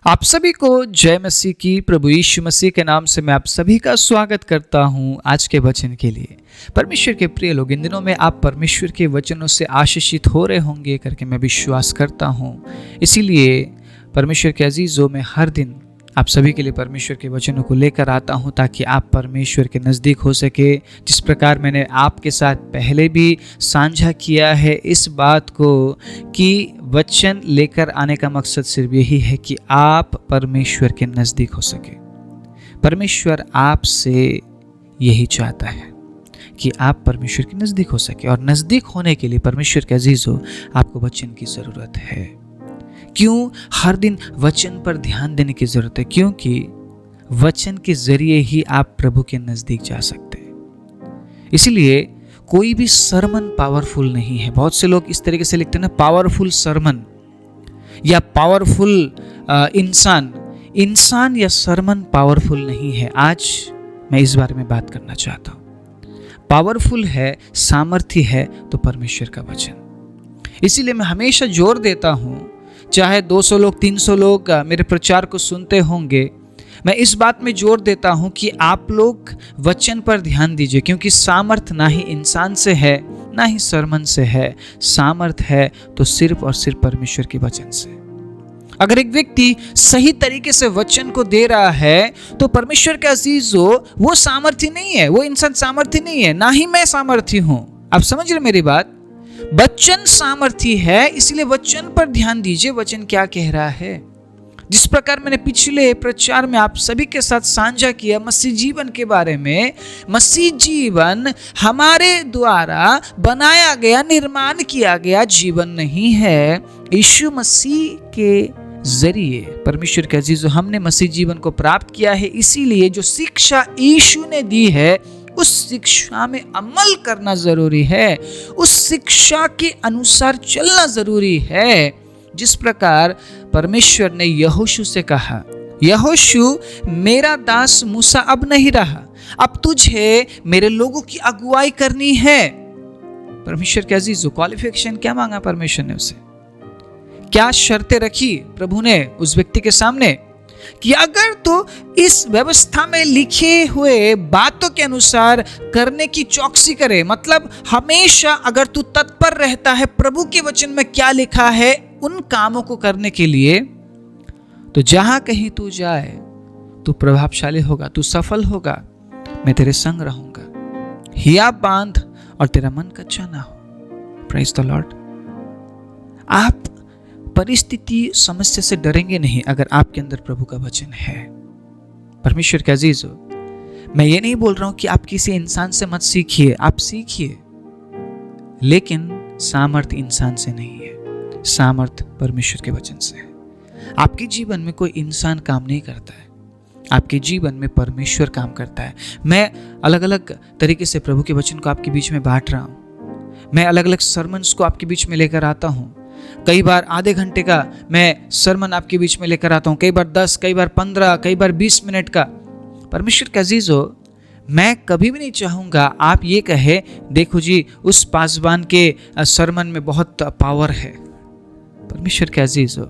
आप सभी को जय मसीह की। प्रभु यीशु मसीह के नाम से मैं आप सभी का स्वागत करता हूं आज के वचन के लिए। परमेश्वर के प्रिय लोग, इन दिनों में आप परमेश्वर के वचनों से आशीषित हो रहे होंगे करके मैं विश्वास करता हूं। इसीलिए परमेश्वर के अजीजों, मैं हर दिन आप सभी के लिए परमेश्वर के वचनों को लेकर आता हूं ताकि आप परमेश्वर के नज़दीक हो सके। जिस प्रकार मैंने आपके साथ पहले भी साझा किया है इस बात को कि वचन लेकर आने का मकसद सिर्फ यही है कि आप परमेश्वर के नज़दीक हो सके। परमेश्वर आपसे यही चाहता है कि आप परमेश्वर के नज़दीक हो सके, और नज़दीक होने के लिए परमेश्वर के अजीजों आपको वचन की ज़रूरत है। क्यों हर दिन वचन पर ध्यान देने की ज़रूरत है? क्योंकि वचन के जरिए ही आप प्रभु के नज़दीक जा सकते हैं। इसलिए कोई भी सरमन पावरफुल नहीं है। बहुत से लोग इस तरीके से लिखते हैं ना, पावरफुल सरमन या पावरफुल इंसान या सरमन पावरफुल नहीं है। आज मैं इस बारे में बात करना चाहता हूँ। पावरफुल है, सामर्थी है तो परमेश्वर का वचन। इसीलिए मैं हमेशा जोर देता हूँ, चाहे 200 लोग 300 लोग मेरे प्रचार को सुनते होंगे, मैं इस बात में जोर देता हूं कि आप लोग वचन पर ध्यान दीजिए। क्योंकि सामर्थ ना ही इंसान से है ना ही सरमन से है, सामर्थ है तो सिर्फ और सिर्फ परमेश्वर के वचन से। अगर एक व्यक्ति सही तरीके से वचन को दे रहा है तो परमेश्वर के अजीजों, वो सामर्थी नहीं है, वो इंसान सामर्थी नहीं है, ना ही मैं सामर्थी हूं। आप समझ रहे मेरी बात? वचन सामर्थी है, इसलिए वचन पर ध्यान दीजिए। वचन क्या कह रहा है? जिस प्रकार मैंने पिछले प्रचार में आप सभी के साथ साझा किया मसीह जीवन के बारे में, मसीह जीवन हमारे द्वारा बनाया गया, निर्माण किया गया जीवन नहीं है। यीशु मसीह के जरिए परमेश्वर के अजीजों हमने मसीह जीवन को प्राप्त किया है। इसीलिए जो शिक्षा यीशु ने दी है उस शिक्षा में अमल करना जरूरी है, उस शिक्षा के अनुसार चलना जरूरी है। जिस प्रकार परमेश्वर ने यहोशू से कहा, यहोशू मेरा दास मूसा अब नहीं रहा, अब तुझे मेरे लोगों की अगुवाई करनी है। परमेश्वर के अजीजों, क्वालिफिकेशन क्या मांगा परमेश्वर ने उसे? क्या शर्तें रखी प्रभु ने उस व्यक्ति के सामने कि अगर तो इस व्यवस्था में लिखे हुए बातों के अनुसार करने की चौकसी करे, मतलब हमेशा अगर तू तत्पर रहता है प्रभु के वचन में क्या लिखा है उन कामों को करने के लिए, तो जहां कहीं तू जाए तू प्रभावशाली होगा, तू सफल होगा। मैं तेरे संग रहूंगा, हिया बांध और तेरा मन कच्चा ना हो। Praise the Lord. आप परिस्थिति समस्या से डरेंगे नहीं अगर आपके अंदर प्रभु का वचन है। परमेश्वर के अजीजों, मैं ये नहीं बोल रहा हूं कि आप किसी इंसान से मत सीखिए, आप सीखिए, लेकिन सामर्थ इंसान से नहीं है, सामर्थ परमेश्वर के वचन से है। आपके जीवन में कोई इंसान काम नहीं करता है, आपके जीवन में परमेश्वर काम करता है। मैं अलग अलग तरीके से प्रभु के वचन को आपके बीच में बांट रहा हूं। मैं अलग अलग सरमन्स को आपके बीच में लेकर आता हूं। कई बार आधे घंटे का मैं सरमन आपके बीच में लेकर आता हूं, कई बार 10, कई बार 15, कई बार 20 मिनट का। परमेश्वर के अजीजों, मैं कभी भी नहीं चाहूंगा आप ये कहे, देखो जी उस पासवान के सरमन में बहुत पावर है। परमेश्वर के अजीजों,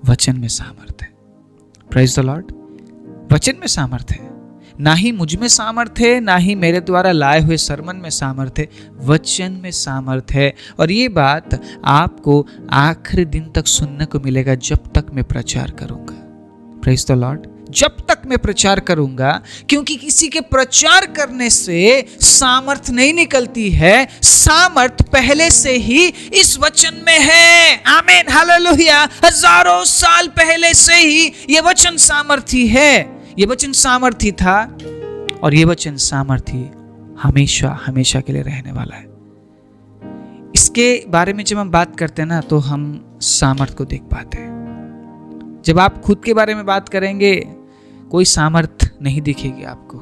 वचन में सामर्थ है। Praise the Lord. वचन में सामर्थ है, ना ही मुझ में सामर्थ है, ना ही मेरे द्वारा लाए हुए सरमन में सामर्थ है, वचन में सामर्थ है। और ये बात आपको आखिरी दिन तक सुनने को मिलेगा जब तक मैं प्रचार करूंगा। Praise the Lord. जब तक मैं प्रचार करूंगा, क्योंकि किसी के प्रचार करने से सामर्थ नहीं निकलती है, सामर्थ पहले से ही इस वचन में है। आमीन, हालेलुया। हजारों साल पहले से ही ये वचन सामर्थी है, ये वचन सामर्थी था, और ये वचन सामर्थी हमेशा हमेशा के लिए रहने वाला है। इसके बारे में जब हम बात करते हैं ना, तो हम सामर्थ को देख पाते हैं। जब आप खुद के बारे में बात करेंगे, कोई सामर्थ नहीं दिखेगी आपको,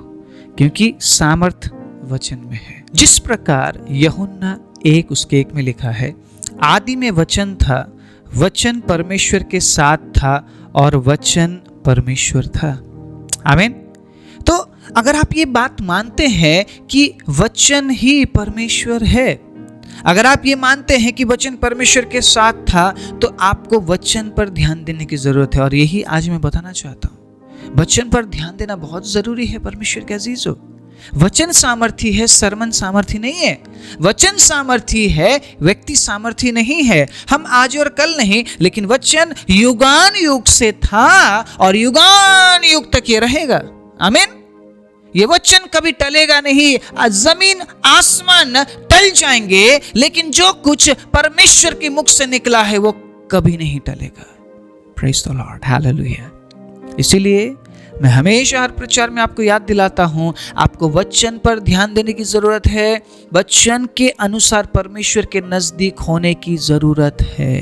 क्योंकि सामर्थ वचन में है। जिस प्रकार यूहन्ना 1:1 में लिखा है, आदि में वचन था, वचन परमेश्वर के साथ था और वचन परमेश्वर था। आमीन। तो अगर आप ये बात मानते हैं कि वचन ही परमेश्वर है, अगर आप ये मानते हैं कि वचन परमेश्वर के साथ था, तो आपको वचन पर ध्यान देने की जरूरत है। और यही आज मैं बताना चाहता हूँ, वचन पर ध्यान देना बहुत जरूरी है परमेश्वर के अजीजों। वचन सामर्थी है, सरमन सामर्थी नहीं है। वचन सामर्थी है, व्यक्ति सामर्थी नहीं है। हम आज और कल नहीं, लेकिन वचन युगान युग से था और युगान युग तक ये रहेगा। आमीन। ये वचन कभी टलेगा नहीं। जमीन आसमान टल जाएंगे, लेकिन जो कुछ परमेश्वर के मुख से निकला है वो कभी नहीं टलेगा। Praise the Lord, hallelujah. इसीलिए मैं हमेशा हर प्रचार में आपको याद दिलाता हूं, आपको वचन पर ध्यान देने की जरूरत है। वचन के अनुसार परमेश्वर के नजदीक होने की जरूरत है।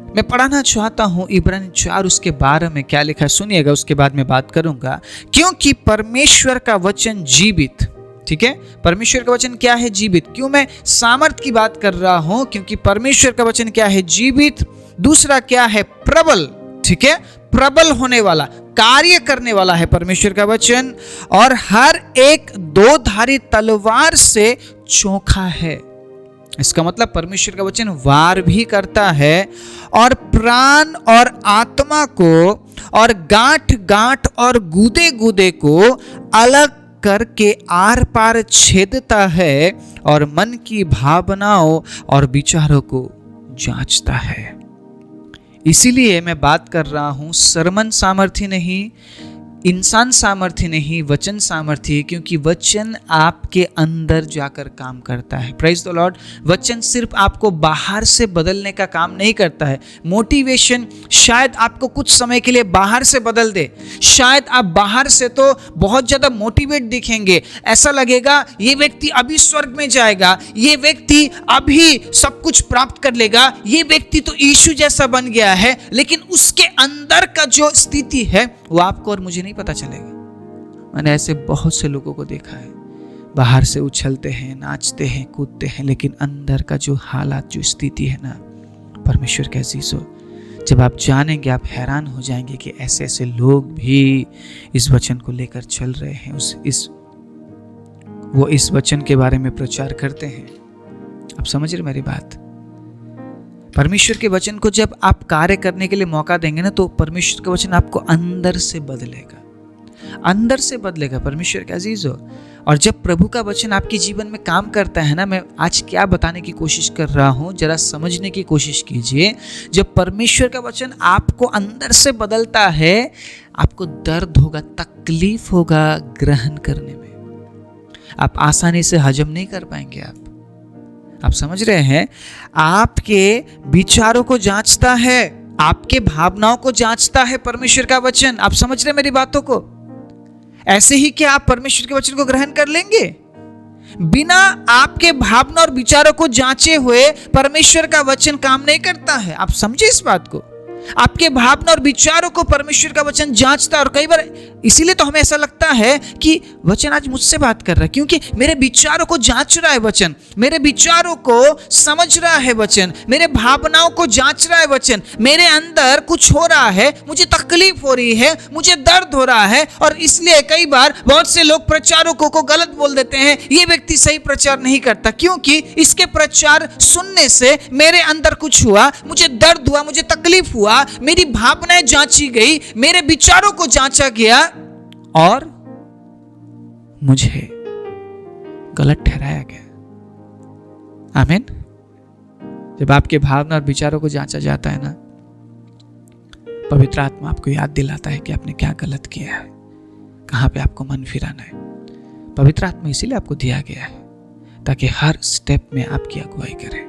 मैं पढ़ाना चाहता हूं इब्रानी 4 उसके 12 में क्या लिखा है, सुनिएगा, उसके बाद मैं बात करूंगा। क्योंकि परमेश्वर का वचन जीवित, ठीक है, परमेश्वर का वचन क्या है? जीवित। क्यों मैं सामर्थ की बात कर रहा हूं? क्योंकि परमेश्वर का वचन क्या है? जीवित। दूसरा क्या है? प्रबल, ठीक है, प्रबल होने वाला, कार्य करने वाला है परमेश्वर का वचन। और हर एक दो धारी तलवार से चोखा है। इसका मतलब परमेश्वर का वचन वार भी करता है और प्राण और आत्मा को और गांठ गांठ और गूदे गूदे को अलग करके आर पार छेदता है और मन की भावनाओं और विचारों को जांचता है। इसीलिए मैं बात कर रहा हूं, सरमन सामर्थी नहीं, इंसान सामर्थ्य नहीं, वचन सामर्थ्य, क्योंकि वचन आपके अंदर जाकर काम करता है। Praise the Lord. वचन सिर्फ आपको बाहर से बदलने का काम नहीं करता है। मोटिवेशन शायद आपको कुछ समय के लिए बाहर से बदल दे, शायद आप बाहर से तो बहुत ज्यादा मोटिवेट दिखेंगे, ऐसा लगेगा ये व्यक्ति अभी स्वर्ग में जाएगा, ये व्यक्ति अभी सब कुछ प्राप्त कर लेगा, ये व्यक्ति तो यीशु जैसा बन गया है, लेकिन उसके अंदर का जो स्थिति है वो आपको और मुझे नहीं पता चलेगा। मैंने ऐसे बहुत से लोगों को देखा है, बाहर से उछलते हैं, नाचते हैं, कूदते हैं, लेकिन अंदर का जो हालात, जो स्थिति है ना, परमेश्वर के अजीजों, जब आप जानेंगे आप हैरान हो जाएंगे कि ऐसे ऐसे लोग भी इस वचन को लेकर चल रहे हैं, वो इस वचन के बारे में प्रचार करते हैं। आप समझ रहे मेरी बात? परमेश्वर के वचन को जब आप कार्य करने के लिए मौका देंगे ना, तो परमेश्वर का वचन आपको अंदर से बदलेगा, अंदर से बदलेगा परमेश्वर के अजीजों। और जब प्रभु का वचन आपके जीवन में काम करता है ना, मैं आज क्या बताने की कोशिश कर रहा हूं, जरा समझने की कोशिश कीजिए। जब परमेश्वर का वचन आपको अंदर से बदलता है, आपको दर्द होगा, तकलीफ होगा ग्रहण करने में, आप आसानी से हजम नहीं कर पाएंगे। आप समझ रहे हैं? आपके विचारों को जांचता है, आपके भावनाओं को जांचता है परमेश्वर का वचन। आप समझ रहे हैं मेरी बातों को? ऐसे ही क्या आप परमेश्वर के वचन को ग्रहण कर लेंगे? बिना आपके भावना और विचारों को जांचे हुए परमेश्वर का वचन काम नहीं करता है। आप समझे इस बात को? आपके भावना और विचारों को परमेश्वर का वचन जांचता है। और कई बार इसीलिए तो हमें ऐसा लगता है कि वचन आज मुझसे बात कर रहा है, क्योंकि मेरे विचारों को जांच रहा है वचन, मेरे विचारों को समझ रहा है वचन, मेरे भावनाओं को जांच रहा है वचन। मेरे अंदर कुछ हो रहा है, मुझे तकलीफ हो रही है, मुझे दर्द हो रहा है, और इसलिए कई बार बहुत से लोग प्रचारकों को गलत बोल देते हैं, ये व्यक्ति सही प्रचार नहीं करता, क्योंकि इसके प्रचार सुनने से मेरे अंदर कुछ हुआ, मुझे दर्द हुआ, मुझे तकलीफ हुआ, मेरी भावनाएं जांची गई, मेरे विचारों को जांचा गया और मुझे गलत ठहराया गया। आमीन। जब आपके भावना और विचारों को जांचा जाता है ना, पवित्र आत्मा आपको याद दिलाता है कि आपने क्या गलत किया है, कहां पे आपको मन फिराना है। पवित्र आत्मा इसीलिए आपको दिया गया है ताकि हर स्टेप में आपकी अगुवाई करे,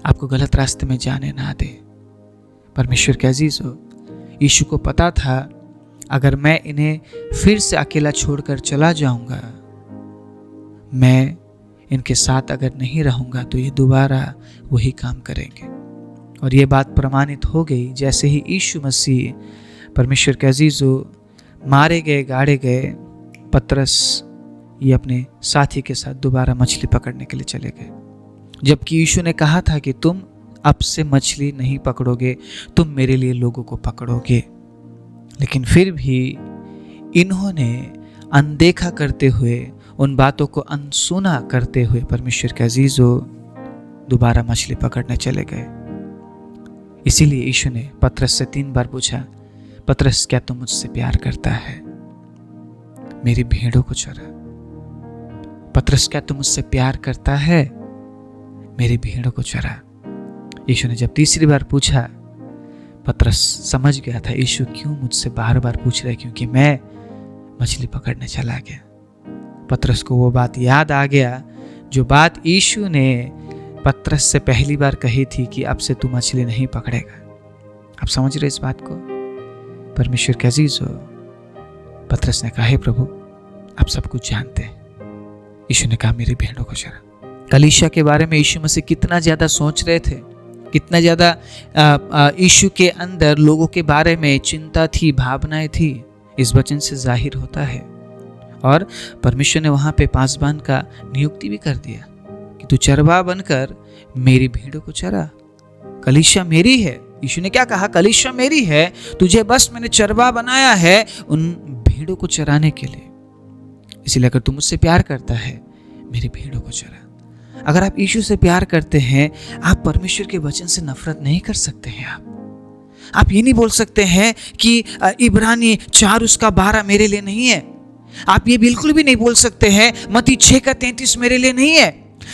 आपको गलत रास्ते में जाने ना दे। परमेश्वर के अजीजों, यीशु को पता था अगर मैं इन्हें फिर से अकेला छोड़कर चला जाऊंगा, मैं इनके साथ अगर नहीं रहूंगा, तो ये दोबारा वही काम करेंगे। और ये बात प्रमाणित हो गई जैसे ही यीशु मसीह, परमेश्वर के अजीजों, मारे गए, गाड़े गए। पतरस ये अपने साथी के साथ दोबारा मछली पकड़ने के लिए चले गए, जबकि यीशु ने कहा था कि तुम अब से मछली नहीं पकड़ोगे, तुम मेरे लिए लोगों को पकड़ोगे। लेकिन फिर भी इन्होंने अनदेखा करते हुए, उन बातों को अनसुना करते हुए, परमेश्वर के अजीजों, दोबारा मछली पकड़ने चले गए। इसीलिए यीशु ने पतरस से 3 बार पूछा, पतरस क्या तू मुझसे प्यार करता है? मेरी भेड़ों को चरा। पतरस क्या तू मुझसे प्यार करता है? मेरी भेड़ों को चरा। यीशु ने जब तीसरी बार पूछा, पतरस समझ गया था यीशु क्यों मुझसे बार बार पूछ रहे, क्योंकि मैं मछली पकड़ने चला गया। पतरस को वो बात याद आ गया जो बात यीशु ने पतरस से पहली बार कही थी कि अब से तू मछली नहीं पकड़ेगा। आप समझ रहे इस बात को? परमेश्वर के अजीज हो, पतरस ने कहा, हे प्रभु आप सब कुछ जानते हैं। यीशु ने कहा, मेरी भेड़ों को चरा। कलीसिया के बारे में यीशु मसीह कितना ज्यादा सोच रहे थे, कितना ज्यादा यीशु के अंदर लोगों के बारे में चिंता थी, भावनाएं थी, इस वचन से जाहिर होता है। और परमेश्वर ने वहां पे पासबान का नियुक्ति भी कर दिया कि तू चरवाहा बनकर मेरी भेड़ों को चरा। कलीसिया मेरी है। यीशु ने क्या कहा? कलीसिया मेरी है, तुझे बस मैंने चरवाहा बनाया है उन भेड़ों को चराने के लिए। इसलिए अगर तू मुझसे प्यार करता है, मेरी भेड़ों को चरा। अगर आप यीशु से प्यार करते हैं, आप परमेश्वर के वचन से नफरत नहीं कर सकते हैं। आप ये नहीं बोल सकते हैं कि इब्रानी 4:12 मेरे लिए नहीं है। आप ये बिल्कुल भी नहीं बोल सकते हैं मत्ती 6:33 मेरे लिए नहीं है।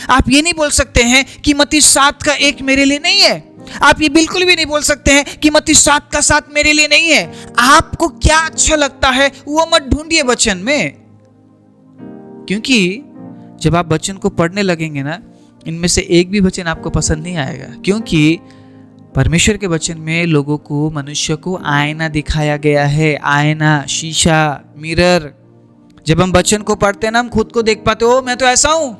आप ये नहीं बोल सकते हैं कि मत्ती 7:1 मेरे लिए नहीं है। आप ये बिल्कुल भी नहीं बोल सकते हैं कि मत्ती 7:7 मेरे लिए नहीं है। आपको क्या अच्छा लगता है वो मत ढूंढिए वचन में, क्योंकि जब आप वचन को पढ़ने लगेंगे ना, इनमें से एक भी वचन आपको पसंद नहीं आएगा। क्योंकि परमेश्वर के वचन में लोगों को, मनुष्य को आईना दिखाया गया है। आईना, शीशा, मिरर। जब हम वचन को पढ़ते हैं ना, हम खुद को देख पाते हो, मैं तो ऐसा हूं,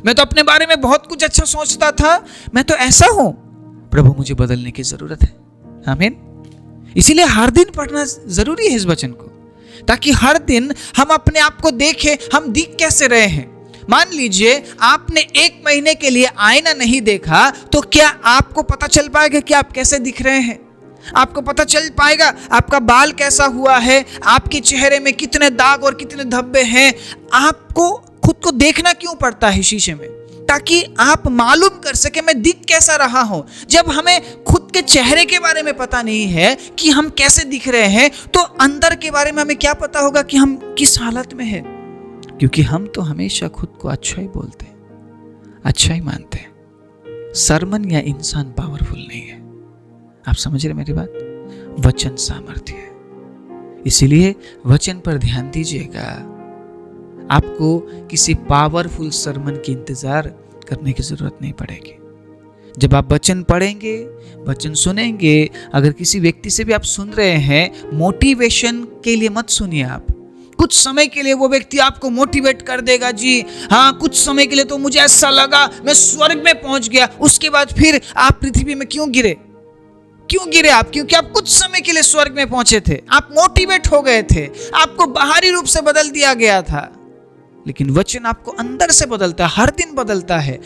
मैं तो अपने बारे में बहुत कुछ अच्छा सोचता था, मैं तो ऐसा हूं, प्रभु मुझे बदलने की जरूरत है। आमीन। इसीलिए हर दिन पढ़ना जरूरी है इस वचन को, ताकि हर दिन हम अपने आप को देखें, हम दिख कैसे रहे हैं। मान लीजिए आपने 1 महीने के लिए आईना नहीं देखा, तो क्या आपको पता चल पाएगा कि आप कैसे दिख रहे हैं? आपको पता चल पाएगा आपका बाल कैसा हुआ है, आपके चेहरे में कितने दाग और कितने धब्बे हैं? आपको खुद को देखना क्यों पड़ता है शीशे में? ताकि आप मालूम कर सके मैं दिख कैसा रहा हूं। जब हमें खुद के चेहरे के बारे में पता नहीं है कि हम कैसे दिख रहे हैं, तो अंदर के बारे में हमें क्या पता होगा कि हम किस हालत में हैं? क्योंकि हम तो हमेशा खुद को अच्छा ही बोलते हैं, अच्छा ही मानते हैं। सरमन या इंसान पावरफुल नहीं है। आप समझ रहे मेरी बात? वचन सामर्थ्य है। इसीलिए वचन पर ध्यान दीजिएगा। आपको किसी पावरफुल सरमन की इंतजार करने की जरूरत नहीं पड़ेगी। जब आप वचन पढ़ेंगे, वचन सुनेंगे, अगर किसी व्यक्ति से भी आप सुन रहे हैं, मोटिवेशन के लिए मत सुनिए। आप कुछ समय के लिए वो व्यक्ति आपको मोटिवेट कर देगा, जी हाँ कुछ समय के लिए तो मुझे ऐसा लगा मैं स्वर्ग में पहुंच गया, उसके बाद फिर आप पृथ्वी में क्यों गिरे आप? क्योंकि आप कुछ समय के लिए स्वर्ग में पहुंचे थे, आप मोटिवेट हो गए थे, आपको बाहरी रूप से बदल दिया गया था। लेकिन वचन आपको अंदर से बदलता है, हर दिन बदलता है।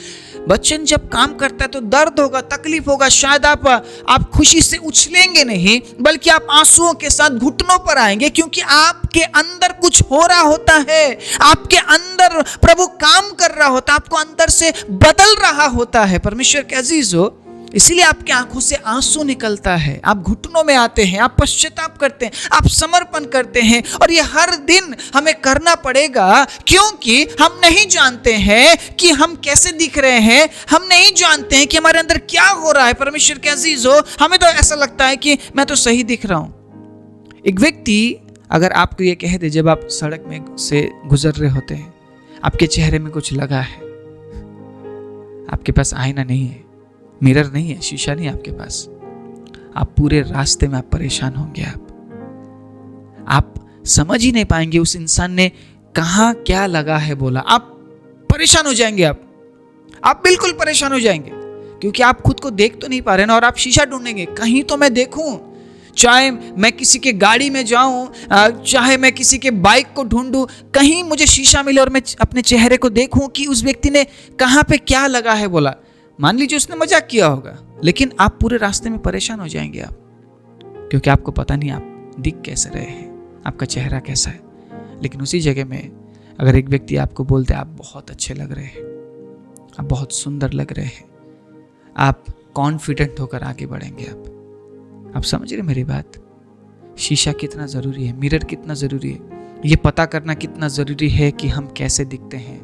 वचन जब काम करता है तो दर्द होगा, तकलीफ होगा, शायद आप खुशी से उछलेंगे नहीं, बल्कि आप आंसुओं के साथ घुटनों पर आएंगे, क्योंकि आपके अंदर कुछ हो रहा होता है। आपके अंदर प्रभु काम कर रहा होता है, आपको अंदर से बदल रहा होता है। परमेश्वर के अजीज हो, इसीलिए आपकी आंखों से आंसू निकलता है, आप घुटनों में आते हैं, आप पश्चाताप करते हैं, आप समर्पण करते हैं। और ये हर दिन हमें करना पड़ेगा, क्योंकि हम नहीं जानते हैं कि हम कैसे दिख रहे हैं, हम नहीं जानते हैं कि हमारे अंदर क्या हो रहा है। परमेश्वर के अजीज हो, हमें तो ऐसा लगता है कि मैं तो सही दिख रहा हूं। एक व्यक्ति अगर आपको ये कह दे, जब आप सड़क में से गुजर रहे होते हैं, आपके चेहरे में कुछ लगा है, आपके पास आईना नहीं है, मिरर नहीं है, शीशा नहीं है आपके पास, आप पूरे रास्ते में आप परेशान होंगे। आप समझ ही नहीं पाएंगे उस इंसान ने कहां क्या लगा है बोला। आप परेशान हो जाएंगे, आप बिल्कुल परेशान हो जाएंगे, क्योंकि आप खुद को देख तो नहीं पा रहे ना। और आप शीशा ढूंढेंगे, कहीं तो मैं देखूं, चाहे मैं किसी के गाड़ी में जाऊं, चाहे मैं किसी के बाइक को ढूंढूं, कहीं मुझे शीशा मिले और मैं अपने चेहरे को देखूं कि उस व्यक्ति ने कहां पे क्या लगा है बोला। मान लीजिए उसने मजाक किया होगा, लेकिन आप पूरे रास्ते में परेशान हो जाएंगे क्योंकि आपको पता नहीं आप दिख कैसे रहे हैं, आपका चेहरा कैसा है। लेकिन उसी जगह में अगर एक व्यक्ति आपको बोलते आप बहुत अच्छे लग रहे हैं, आप बहुत सुंदर लग रहे हैं, आप कॉन्फिडेंट होकर आगे बढ़ेंगे। आप समझ रहे मेरी बात? शीशा कितना ज़रूरी है, मिरर कितना ज़रूरी है, ये पता करना कितना ज़रूरी है कि हम कैसे दिखते हैं।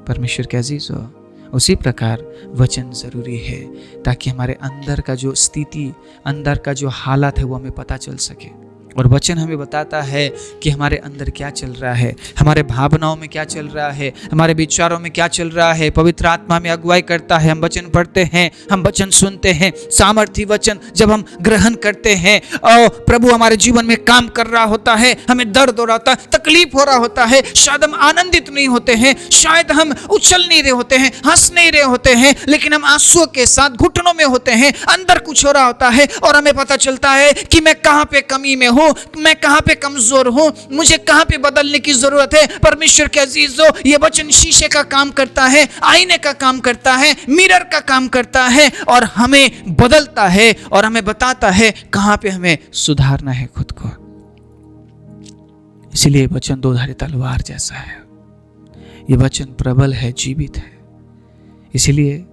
परमेश्वर के अजीज़ हो, उसी प्रकार वचन ज़रूरी है ताकि हमारे अंदर का जो स्थिति, अंदर का जो हालत है वो हमें पता चल सके। और वचन हमें बताता है कि हमारे अंदर क्या चल रहा है, हमारे भावनाओं में क्या चल रहा है, हमारे विचारों में क्या चल रहा है। पवित्र आत्मा में अगुवाई करता है। हम वचन पढ़ते हैं, हम वचन सुनते हैं, सामर्थी वचन जब हम ग्रहण करते हैं और प्रभु हमारे जीवन में काम कर रहा होता है, हमें दर्द हो रहा होता है, तकलीफ हो रहा होता है, शायद हम आनंदित नहीं होते हैं, शायद हम उछल नहीं रहे होते हैं, हंस नहीं रहे होते हैं, लेकिन हम आंसुओं के साथ घुटनों में होते हैं, अंदर कुछ हो रहा होता है और हमें पता चलता है कि मैं कहाँ पे कमी में हूँ, मैं कहां पे कमजोर हूं, मुझे कहां पे बदलने की जरूरत है। परमेश्वर के अजीजों, ये वचन शीशे का काम करता है, आईने का काम करता है, मिरर का काम करता है और हमें बदलता है और हमें बताता है कहां पे हमें सुधारना है खुद को। इसलिए वचन दो-धारी तलवार जैसा है। ये वचन प्रबल है, जीवित है। इसलिए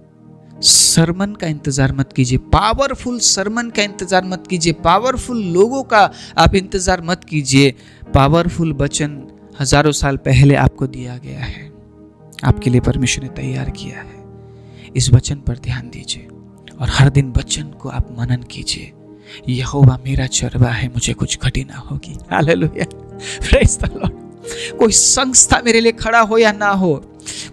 सरमन का इंतजार मत कीजिए, पावरफुल सरमन का इंतजार मत कीजिए, पावरफुल लोगों का आप इंतजार मत कीजिए। पावरफुल वचन हजारों साल पहले आपको दिया गया है, आपके लिए परमेश्वर ने तैयार किया है। इस वचन पर ध्यान दीजिए और हर दिन वचन को आप मनन कीजिए। यहोवा मेरा चरवा है, मुझे कुछ घटी ना होगी। Hallelujah, praise the Lord. कोई संस्था मेरे लिए खड़ा हो या ना हो,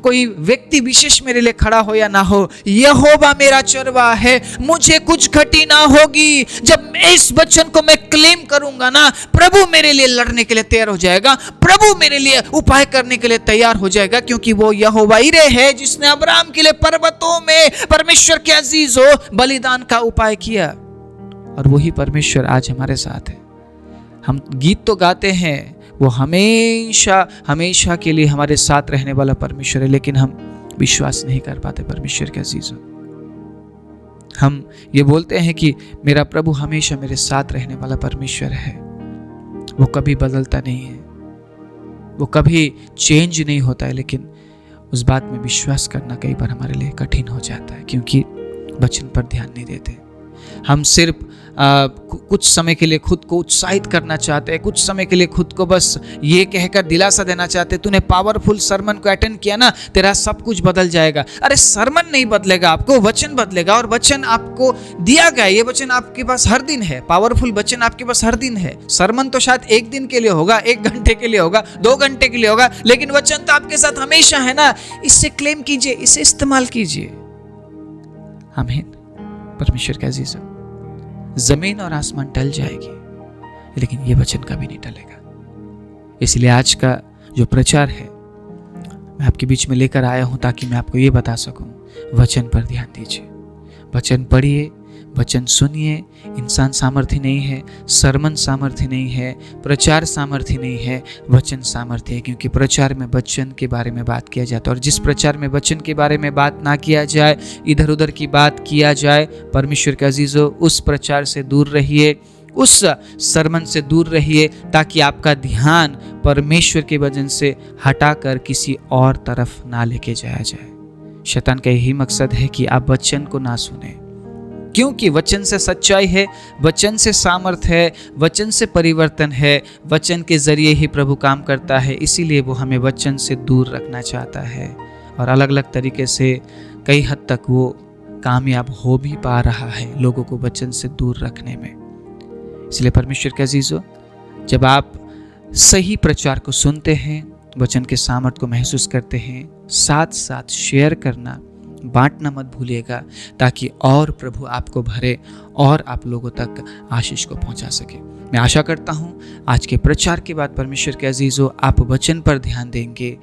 कोई व्यक्ति विशेष मेरे लिए खड़ा हो या ना हो, यहोवा मेरा चरवा है, मुझे कुछ घटी ना होगी। जब इस वचन को मैं क्लेम करूंगा ना, प्रभु मेरे लिए लड़ने के लिए तैयार हो जाएगा, प्रभु मेरे लिए उपाय करने के लिए तैयार हो जाएगा, क्योंकि वो यहोवा यिरे है जिसने अब्राहम के लिए पर्वतों में, परमेश्वर के अजीज हो, बलिदान का उपाय किया। और वही परमेश्वर आज हमारे साथ है। हम गीत तो गाते हैं, वो हमेशा हमेशा के लिए हमारे साथ रहने वाला परमेश्वर है, लेकिन हम विश्वास नहीं कर पाते परमेश्वर के अजीजों। हम ये बोलते हैं कि मेरा प्रभु हमेशा मेरे साथ रहने वाला परमेश्वर है, वो कभी बदलता नहीं है, वो कभी चेंज नहीं होता है, लेकिन उस बात में विश्वास करना कई बार हमारे लिए कठिन हो जाता है, क्योंकि वचन पर ध्यान नहीं देते। हम सिर्फ कुछ समय के लिए खुद को उत्साहित करना चाहते हैं, कुछ समय के लिए खुद को बस ये कहकर दिलासा देना चाहते हैं, तूने पावरफुल सरमन को अटेंड किया ना, तेरा सब कुछ बदल जाएगा। अरे सरमन नहीं बदलेगा, आपको वचन बदलेगा, और वचन आपको दिया गया, ये वचन आपके पास हर दिन है, पावरफुल वचन आपके पास हर दिन है। सरमन तो शायद एक दिन के लिए होगा, 1 घंटे के लिए होगा, 2 घंटे के लिए होगा, लेकिन वचन तो आपके साथ हमेशा है ना। इससे क्लेम कीजिए, इसे इस्तेमाल कीजिए। आमीन। परमेश्वर का अजीज, जमीन और आसमान टल जाएगी, लेकिन ये वचन कभी नहीं टलेगा। इसलिए आज का जो प्रचार है मैं आपके बीच में लेकर आया हूं, ताकि मैं आपको ये बता सकूं, वचन पर ध्यान दीजिए, वचन पढ़िए, वचन सुनिए। इंसान सामर्थ्य नहीं है, सरमन सामर्थ्य नहीं है, प्रचार सामर्थ्य नहीं है, वचन सामर्थ्य है। क्योंकि प्रचार में वचन के बारे में बात किया जाता है, और जिस प्रचार में वचन के बारे में बात ना किया जाए, इधर उधर की बात किया जाए, परमेश्वर के अजीजों, उस प्रचार से दूर रहिए, उस सरमन से दूर रहिए, ताकि आपका ध्यान परमेश्वर के वचन से हटाकर किसी और तरफ ना लेके जाया जाए। शैतान का यही मकसद है कि आप वचन को ना सुने, क्योंकि वचन से सच्चाई है, वचन से सामर्थ है, वचन से परिवर्तन है, वचन के जरिए ही प्रभु काम करता है। इसीलिए वो हमें वचन से दूर रखना चाहता है, और अलग अलग तरीके से कई हद तक वो कामयाब हो भी पा रहा है लोगों को वचन से दूर रखने में। इसलिए परमेश्वर के अजीजों, जब आप सही प्रचार को सुनते हैं, वचन के सामर्थ को महसूस करते हैं, साथ साथ शेयर करना, बांटना मत भूलिएगा, ताकि और प्रभु आपको भरे और आप लोगों तक आशीष को पहुंचा सके। मैं आशा करता हूं आज के प्रचार के बाद परमेश्वर के अजीजों, आप वचन पर ध्यान देंगे,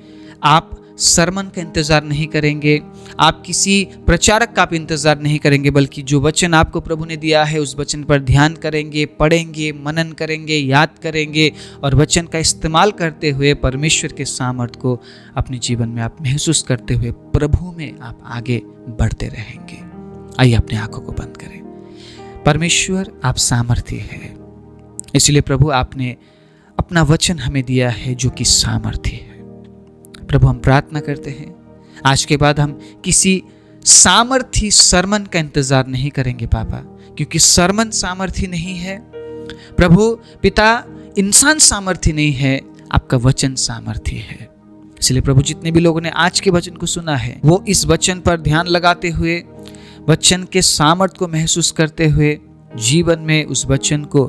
आप सरमन का इंतजार नहीं करेंगे, आप किसी प्रचारक का आप इंतजार नहीं करेंगे, बल्कि जो वचन आपको प्रभु ने दिया है उस वचन पर ध्यान करेंगे, पढ़ेंगे, मनन करेंगे, याद करेंगे, और वचन का इस्तेमाल करते हुए परमेश्वर के सामर्थ को अपने जीवन में आप महसूस करते हुए प्रभु में आप आगे बढ़ते रहेंगे। आइए अपने आंखों को बंद करें। परमेश्वर आप सामर्थ्य है, इसलिए प्रभु आपने अपना वचन हमें दिया है जो कि सामर्थ्य है। प्रभु हम प्रार्थना करते हैं, आज के बाद हम किसी सामर्थी सरमन का इंतजार नहीं करेंगे पापा, क्योंकि सरमन सामर्थी नहीं है प्रभु पिता, इंसान सामर्थी नहीं है, आपका वचन सामर्थी है। इसलिए प्रभु जितने भी लोगों ने आज के वचन को सुना है वो इस वचन पर ध्यान लगाते हुए, वचन के सामर्थ को महसूस करते हुए, जीवन में उस वचन को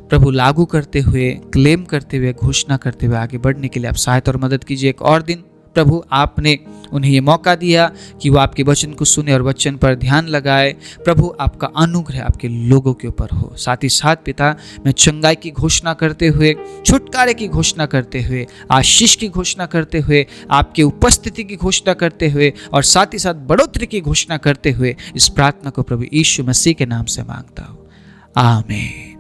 प्रभु लागू करते हुए, क्लेम करते हुए, घोषणा करते हुए आगे बढ़ने के लिए आप सहायता और मदद कीजिए। एक और दिन प्रभु आपने उन्हें ये मौका दिया कि वो आपके वचन को सुने और वचन पर ध्यान लगाए। प्रभु आपका अनुग्रह आपके लोगों के ऊपर हो। साथ ही साथ पिता, मैं चंगाई की घोषणा करते हुए, छुटकारे की घोषणा करते हुए, आशीष की घोषणा करते हुए, आपकी उपस्थिति की घोषणा करते हुए और साथ ही साथ बढ़ोतरी की घोषणा करते हुए इस प्रार्थना को प्रभु यीशु मसीह के नाम से मांगता हूँ, आमीन।